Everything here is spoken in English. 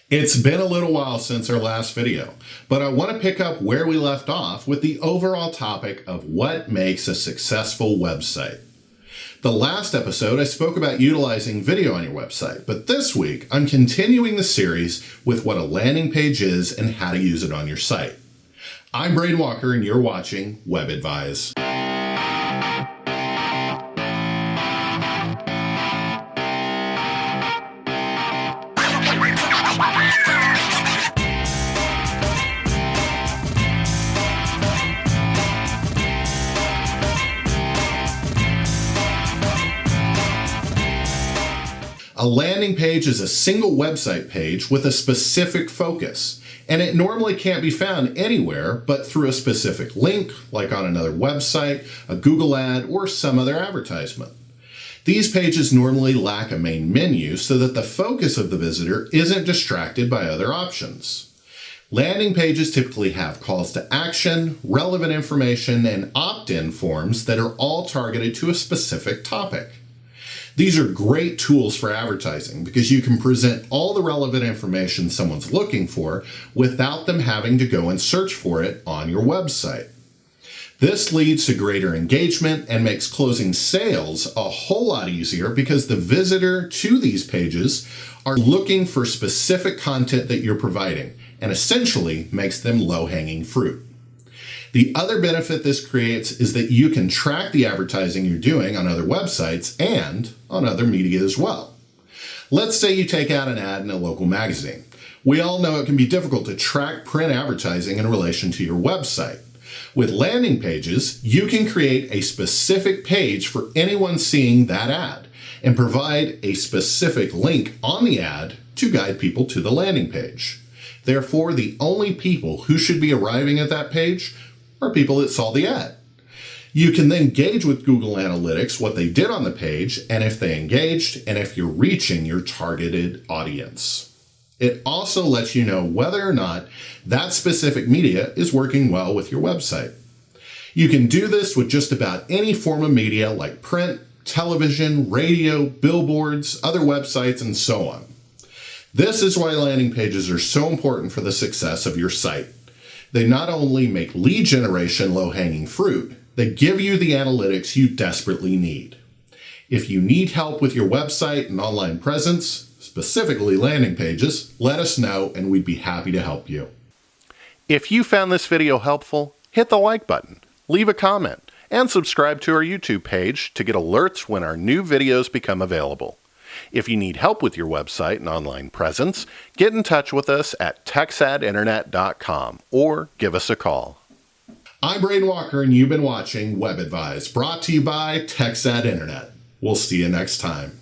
It's been a little while since our last video, but I want to pick up where we left off with the overall topic of what makes a successful website. The last episode I spoke about utilizing video on your website, but this week I'm continuing the series with what a landing page is and how to use it on your site. I'm Braden Walker and you're watching Web Advise. A landing page is a single website page with a specific focus, and it normally can't be found anywhere but through a specific link, like on another website, a Google ad, or some other advertisement. These pages normally lack a main menu so that the focus of the visitor isn't distracted by other options. Landing pages typically have calls to action, relevant information, and opt-in forms that are all targeted to a specific topic. These are great tools for advertising because you can present all the relevant information someone's looking for without them having to go and search for it on your website. This leads to greater engagement and makes closing sales a whole lot easier because the visitor to these pages are looking for specific content that you're providing and essentially makes them low-hanging fruit. The other benefit this creates is that you can track the advertising you're doing on other websites and on other media as well. Let's say you take out an ad in a local magazine. We all know it can be difficult to track print advertising in relation to your website. With landing pages, you can create a specific page for anyone seeing that ad and provide a specific link on the ad to guide people to the landing page. Therefore, the only people who should be arriving at that page are people that saw the ad. You can then gauge with Google Analytics what they did on the page and if they engaged and if you're reaching your targeted audience. It also lets you know whether or not that specific media is working well with your website. You can do this with just about any form of media like print, television, radio, billboards, other websites, and so on. This is why landing pages are so important for the success of your site. They not only make lead generation low-hanging fruit, they give you the analytics you desperately need. If you need help with your website and online presence, specifically landing pages, let us know and we'd be happy to help you. If you found this video helpful, hit the like button, leave a comment, and subscribe to our YouTube page to get alerts when our new videos become available. If you need help with your website and online presence, get in touch with us at texadinternet.com or give us a call. I'm Braden Walker and you've been watching Web Advise, brought to you by Texad Internet. We'll see you next time.